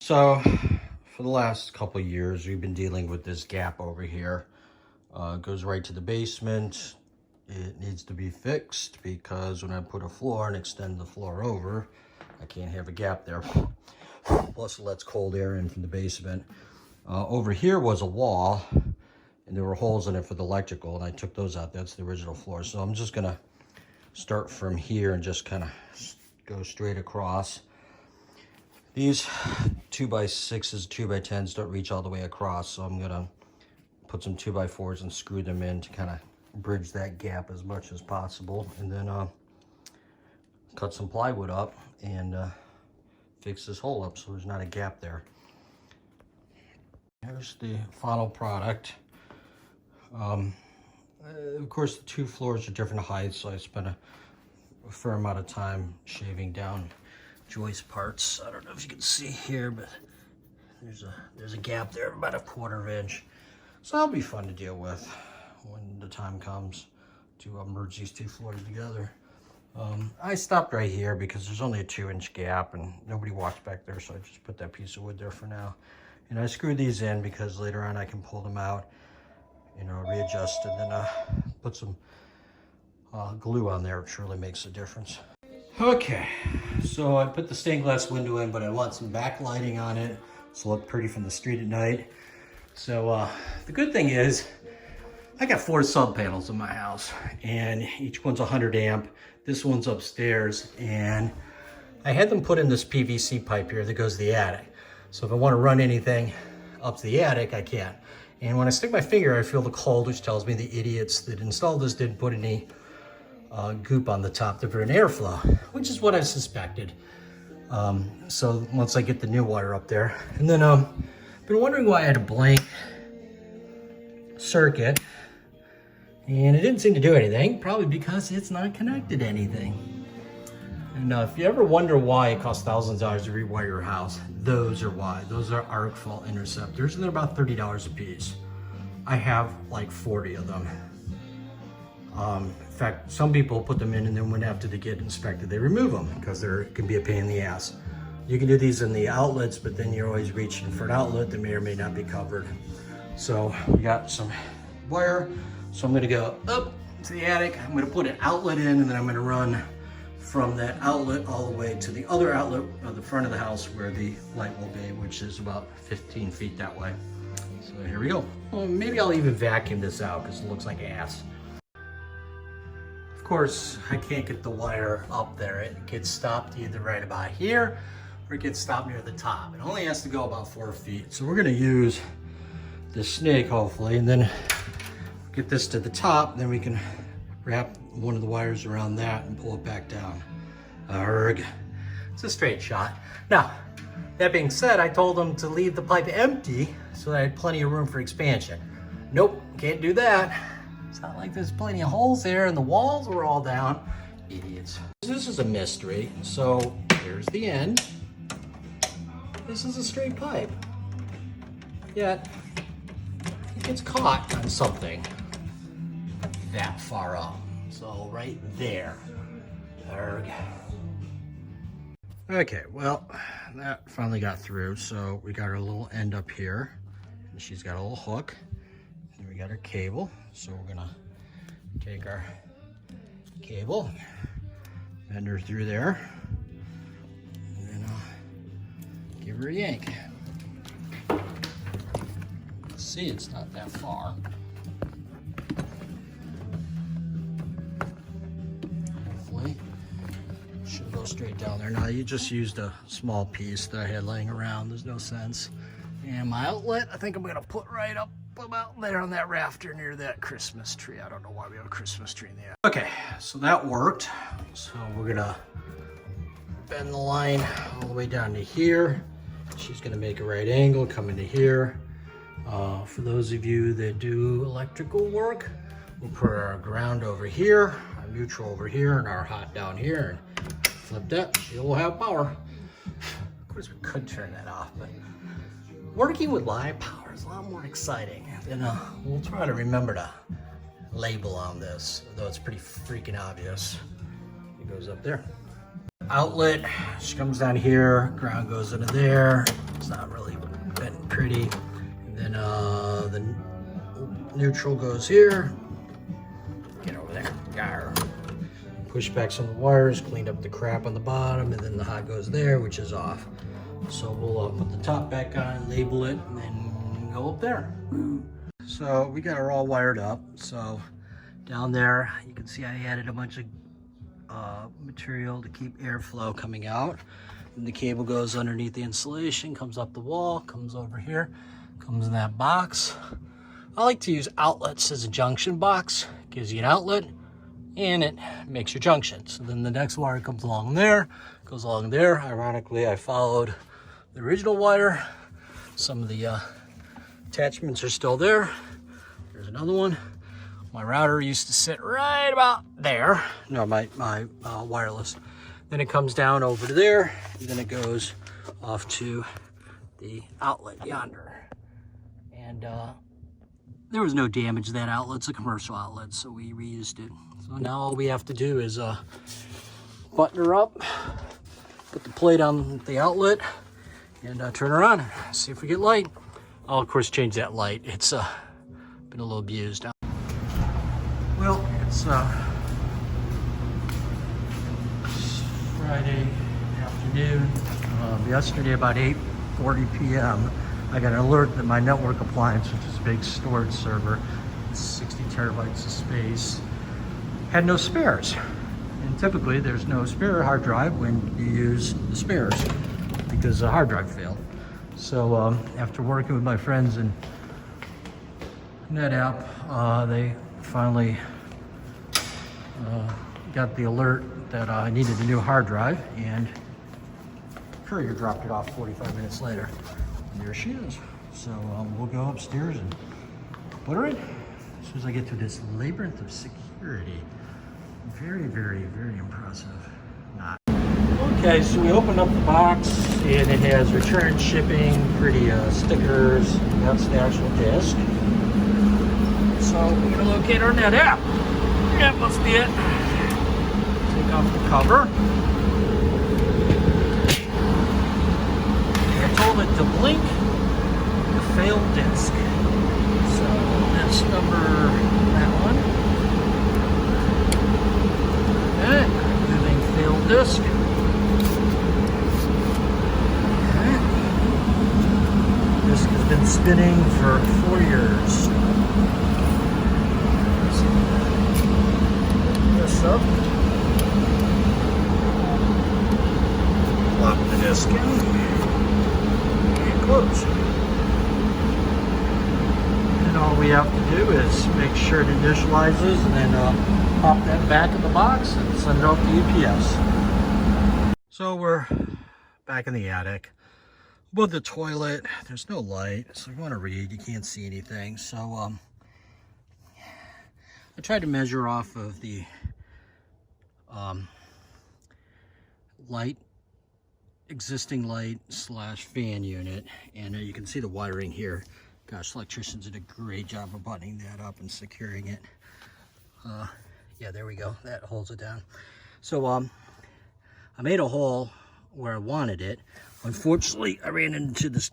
So for the last couple of years, we've been dealing with this gap over here. It goes right to the basement. It needs to be fixed because when I put a floor and extend the floor over, I can't have a gap there. Plus it lets cold air in from the basement. Over here was a wall and there were holes in it for the electrical, and I took those out. That's the original floor. So I'm just gonna start from here and just kind of go straight across. These 2x6s, 2x10s don't reach all the way across, so I'm gonna put some 2x4s and screw them in to kind of bridge that gap as much as possible, and then cut some plywood up and fix this hole up so there's not a gap there. Here's the final product. Of course, the two floors are different heights, so I spent a fair amount of time shaving down joist parts. I don't know if you can see here, but there's a gap there of about a 1/4 inch. So that'll be fun to deal with when the time comes to merge these two floors together. I stopped right here because there's only a 2-inch gap and nobody walks back there, so I just put that piece of wood there for now. And I screwed these in because later on I can pull them out, you know, readjust, and then put some glue on there. It surely makes a difference. Okay, so I put the stained glass window in, but I want some backlighting on it to look pretty from the street at night. So the good thing is I got 4 sub panels in my house, and each one's 100 amp. This one's upstairs, and I had them put in this PVC pipe here that goes to the attic. So if I want to run anything up to the attic, I can. And when I stick my finger, I feel the cold, which tells me the idiots that installed this didn't put any goop on the top to prevent airflow, which is what I suspected. So once I get the new wire up there, and then been wondering why I had a blank circuit, and it didn't seem to do anything, probably because it's not connected to anything. And if you ever wonder why it costs thousands of dollars to rewire your house, those are why. Those are arc fault interceptors, and they're about $30 a piece. I have like 40 of them. In fact, some people put them in, and then when after they get inspected, they remove them because they can be a pain in the ass. You can do these in the outlets, but then you're always reaching for an outlet that may or may not be covered. So we got some wire. So I'm gonna go up to the attic. I'm gonna put an outlet in, and then I'm gonna run from that outlet all the way to the other outlet of the front of the house where the light will be, which is about 15 feet that way. So here we go. Well, maybe I'll even vacuum this out because it looks like ass. Of course, I can't get the wire up there. It gets stopped either right about here or it gets stopped near the top. It only has to go about 4 feet. So we're gonna use the snake hopefully, and then get this to the top, then we can wrap one of the wires around that and pull it back down. Arrgh. It's a straight shot. Now, that being said, I told them to leave the pipe empty so that I had plenty of room for expansion. Nope, can't do that. It's not like there's plenty of holes there and the walls were all down. Idiots. This is a mystery. So here's the end. This is a straight pipe. Yet, it gets caught on something that far up. So right there. Arrgh. Okay, well, that finally got through. So we got our little end up here. And she's got a little hook. And we got our cable. So we're gonna take our cable, bend her through there, and then give her a yank. See, it's not that far. Hopefully, should go straight down there. Now you just used a small piece that I had laying around. There's no sense. And my outlet, I think I'm gonna put right up about there on that rafter near that Christmas tree. I don't know why we have a Christmas tree in the attic. Okay, so that worked. So we're gonna bend the line all the way down to here. She's gonna make a right angle, come into here. For those of you that do electrical work, we'll put our ground over here, our neutral over here, and our hot down here, and flip that, she will have power. Of course, we could turn that off, but working with live power is a lot more exciting. And we'll try to remember to label on this, though it's pretty freaking obvious. It goes up there. outlet. She comes down here, ground goes into there. It's not really bent and pretty. And then the neutral goes here. Get over there. Yarr. Push back some of the wires, clean up the crap on the bottom, and then the hot goes there, which is off. So we'll put the top back on, label it, and then go up there. So we got her all wired up. So down there, you can see I added a bunch of material to keep airflow coming out. And the cable goes underneath the insulation, comes up the wall, comes over here, comes in that box. I like to use outlets as a junction box. Gives you an outlet, and it makes your junction. So then the next wire comes along there, goes along there. Ironically, I followed the original wire. Some of the attachments are still there. There's another one. My router used to sit right about there. No, my wireless. Then it comes down over to there, and then it goes off to the outlet yonder. And there was no damage to that outlet. It's a commercial outlet, so we reused it. So now all we have to do is button her up, put the plate on the outlet, and turn her on. See if we get light. I'll of course change that light. It's been a little abused. Well, it's Friday afternoon. Yesterday about 8:40 p.m. I got an alert that my network appliance, which is a big storage server, 60 terabytes of space, had no spares. And typically there's no spare hard drive when you use the spares because the hard drive failed. So after working with my friends in NetApp, they finally got the alert that I needed a new hard drive, and courier dropped it off 45 minutes later. And there she is. So we'll go upstairs and put her in as soon as I get through this labyrinth of security. Very, very, very impressive. Not. Okay, so we opened up the box and it has return shipping, pretty stickers. That's the actual disc. So we're gonna locate our NetApp. That must be it. Take off the cover. I told it to blink the failed disk. So that's that one. Okay, moving failed disk. Okay. Disk has been spinning for 4 years. This up. Lock the disk in. And close. And all we have to do is make sure it initializes and then pop that back in the box and send it off to UPS. So we're back in the attic. Above the toilet, there's no light, so if you want to read, you can't see anything. So I tried to measure off of the existing light slash fan unit, and you can see the wiring here. Gosh, electricians did a great job of buttoning that up and securing it. Yeah, there we go. That holds it down. So I made a hole where I wanted it. Unfortunately, I ran into this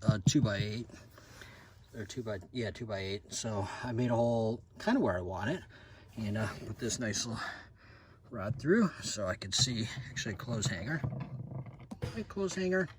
2x8 or 2x8. So I made a hole kind of where I want it, and put this nice little rod through so I could see actually a clothes hanger. A clothes hanger.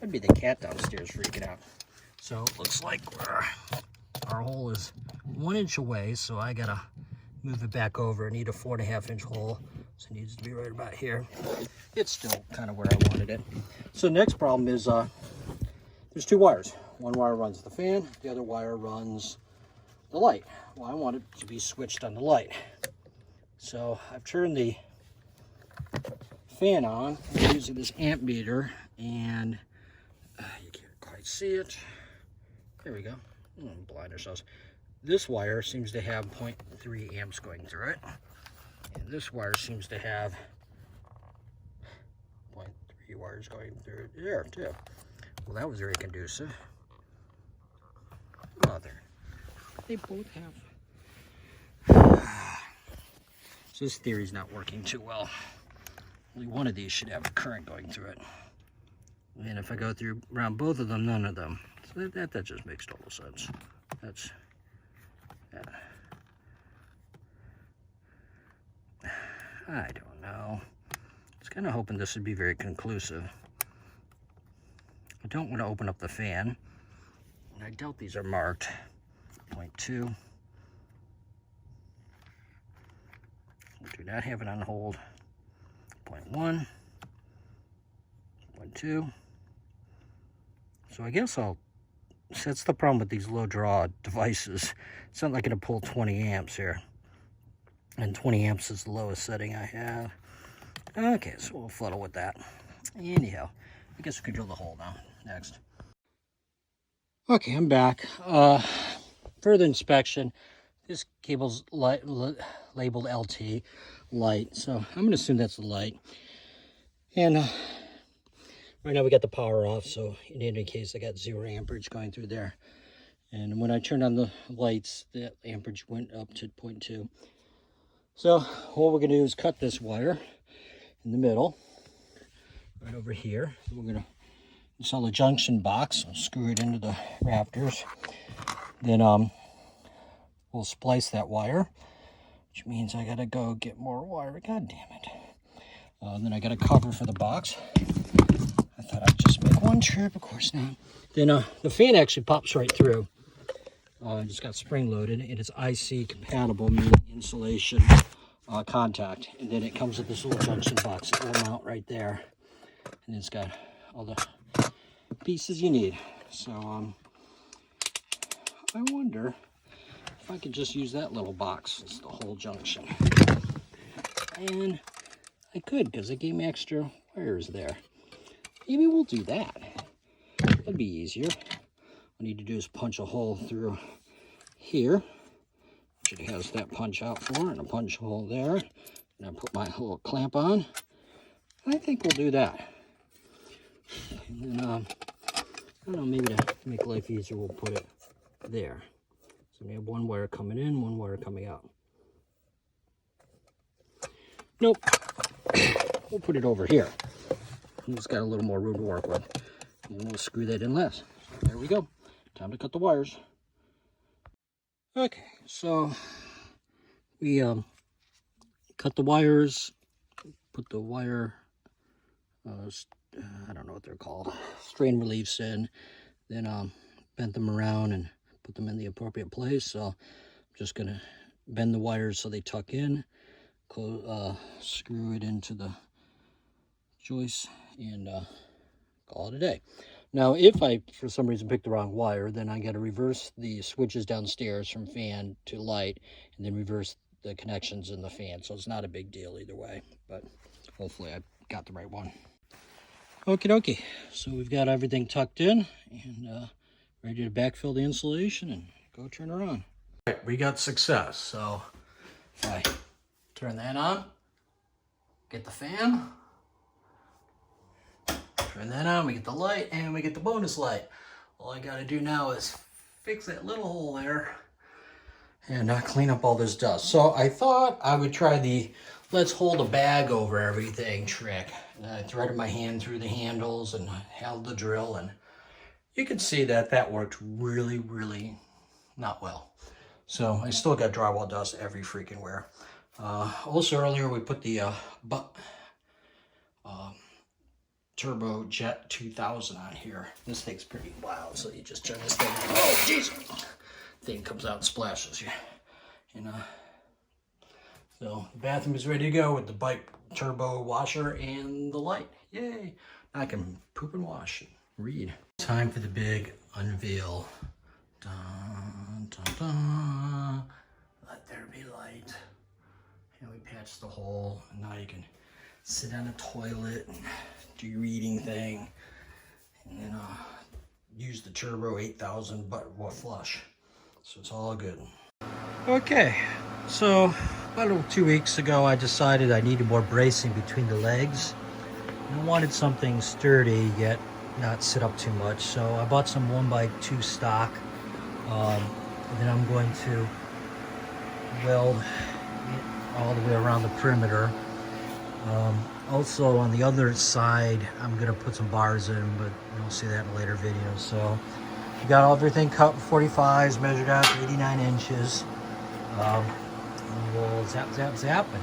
That'd be the cat downstairs freaking out. So it looks like our hole is 1 inch away, so I gotta move it back over. I need a 4.5 inch hole, so it needs to be right about here. It's still kind of where I wanted it. So the next problem is there's 2 wires. One wire runs the fan, the other wire runs the light. Well, I want it to be switched on the light. So I've turned the fan on using this amp meter, and you can't quite see it. There we go. Blind ourselves. This wire seems to have 0.3 amps going through it, and this wire seems to have 0.3 wires going through it there too. Well, that was very conducive. Oh, there. They both have. So this theory's not working too well. Only one of these should have a current going through it. And if I go through around both of them, none of them. So that just makes total sense. That's, yeah. I don't know. I was kind of hoping this would be very conclusive. I don't want to open up the fan. And I doubt these are marked. 0.2. We do not have it on hold. 0.1. 0.2. So I guess that's the problem with these low draw devices. It's not like going to pull 20 amps here. And 20 amps is the lowest setting I have. Okay, so we'll fuddle with that. Anyhow, I guess we can drill the hole now. Next. Okay, I'm back. Further inspection. This cable's labeled LT light, so I'm going to assume that's the light. And right now we got the power off, so in any case I got 0 amperage going through there. And when I turned on the lights, the amperage went up to 0.2. So what we're going to do is cut this wire in the middle, right over here. We're going to install a junction box, so screw it into the rafters. Then we'll splice that wire, which means I got to go get more wire. God damn it. Then I got a cover for the box. I thought I'd just make one trip, of course not. Then the fan actually pops right through. It just got spring loaded. It is IC compatible, meaning insulation contact. And then it comes with this little junction box that will mount right there. And it's got all the pieces you need. So I wonder if I could just use that little box as the whole junction. And I could, because it gave me extra wires there. Maybe we'll do that. That'd be easier. All I need to do is punch a hole through here, which it has that punch out for, and a punch hole there. And I put my little clamp on. I think we'll do that. And then, I don't know, maybe to make life easier, we'll put it there. So we have one wire coming in, one wire coming out. Nope. We'll put it over here. It's got a little more room to work with. And we'll screw that in less. There we go. Time to cut the wires. Okay, so we cut the wires, put the wire, I don't know what they're called, strain reliefs in, then bent them around and put them in the appropriate place. So I'm just going to bend the wires so they tuck in, screw it into the joist, and call it a day. Now, if I, for some reason, pick the wrong wire, then I got to reverse the switches downstairs from fan to light, and then reverse the connections in the fan. So it's not a big deal either way, but hopefully I got the right one. Okie dokie. So we've got everything tucked in and ready to backfill the insulation and go turn her on. All right, we got success. So if I turn that on, get the fan, turn that on, we get the light, and we get the bonus light. All I gotta do now is fix that little hole there and clean up all this dust. So I thought I would try the let's hold a bag over everything trick. And I threaded my hand through the handles and held the drill, and you can see that that worked really, really not well. So I still got drywall dust every freaking where. Also earlier we put the Turbo Jet 2000 on here. This thing's pretty wild, so you just turn this thing. Oh, jeez! Thing comes out and splashes you. And so the bathroom is ready to go with the bike turbo washer and the light. Yay! Now I can poop and wash and read. Time for the big unveil. Dun, dun, dun. Let there be light. And we patched the hole, and now you can sit on a toilet and do your eating thing, and then use the Turbo 8000 but flush. So it's all good. Okay, so about 2 weeks ago I decided I needed more bracing between the legs. I wanted something sturdy yet not sit up too much, so I bought some 1x2 stock, and then I'm going to weld all the way around the perimeter. Also on the other side, I'm gonna put some bars in, but you'll see that in a later video. So we got everything cut with 45s, measured out to 89 inches. And we'll zap, zap, zap, and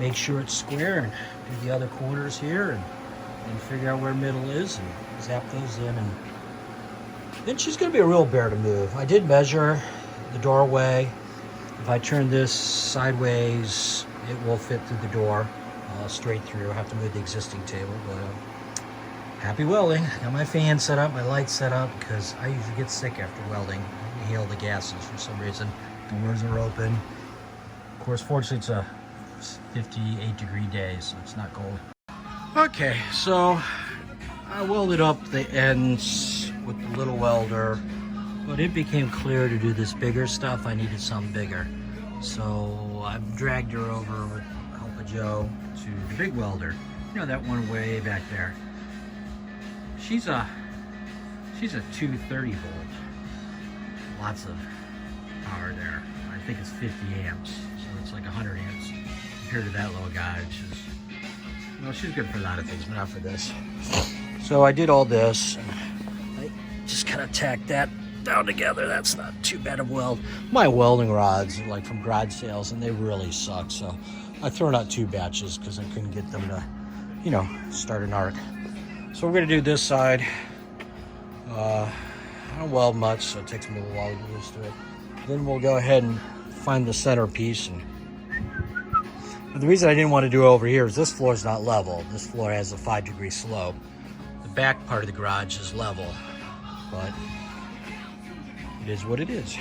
make sure it's square, and do the other corners here, and figure out where middle is, and zap those in. And then she's gonna be a real bear to move. I did measure the doorway. If I turn this sideways, it will fit through the door, straight through. I have to move the existing table, but happy welding. Got my fan set up, my lights set up, because I usually get sick after welding. I inhale the gases for some reason. Doors are open. Of course, fortunately, it's a 58-degree day, so it's not cold. Okay, so I welded up the ends with the little welder, but it became clear to do this bigger stuff, I needed something bigger. So I've dragged her over with the help of Joe to the big welder. You know, that one way back there. She's a 230 volt. Lots of power there. I think it's 50 amps, so it's like 100 amps compared to that little guy, which is, well, she's good for a lot of things, but not for this. So I did all this, and I just kind of tacked that down together. That's not too bad of weld. My welding rods are like from garage sales, and they really suck, so I've thrown out 2 batches because I couldn't get them to, you know, start an arc. So we're gonna do this side. I don't weld much, so it takes me a little while to get used to it. Then we'll go ahead and find the center piece. But the reason I didn't want to do it over here is this floor is not level. This floor has a 5-degree slope. The back part of the garage is level, but it is what it is.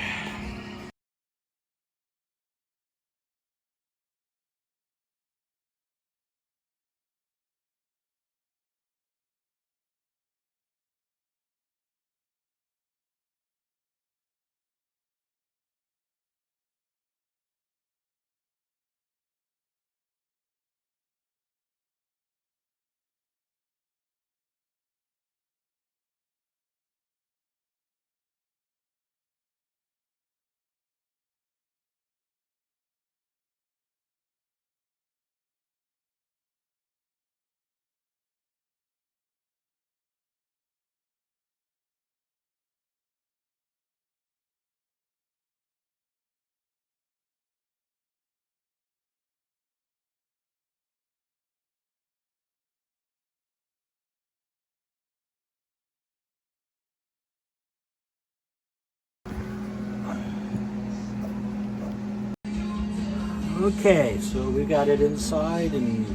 Okay, so we got it inside and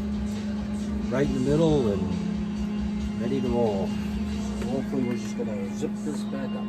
right in the middle and ready to roll. So hopefully we're just gonna zip this back up.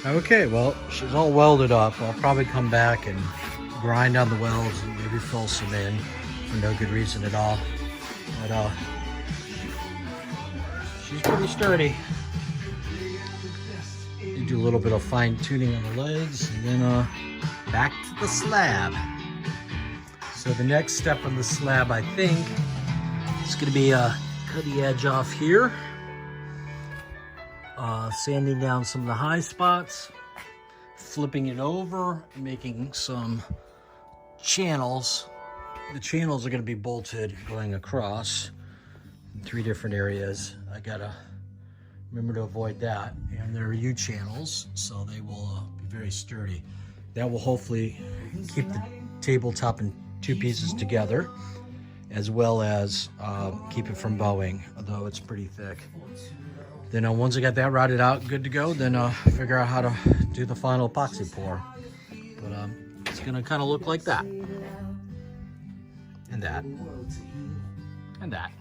Okay, well, she's all welded up. I'll probably come back and grind on the welds and maybe fill some in for no good reason at all. But she's pretty sturdy. You do a little bit of fine tuning on the legs, and then back to the slab. So the next step on the slab, I think, is going to be cut the edge off here. Sanding down some of the high spots, flipping it over and making some channels. The channels are going to be bolted going across in 3 different areas. I gotta remember to avoid that. And they're U-channels, so they will be very sturdy. That will hopefully keep the tabletop in 2 pieces together, as well as keep it from bowing, although it's pretty thick. Then once I got that routed out, good to go, then figure out how to do the final epoxy pour. But it's gonna kind of look like that. And that. And that.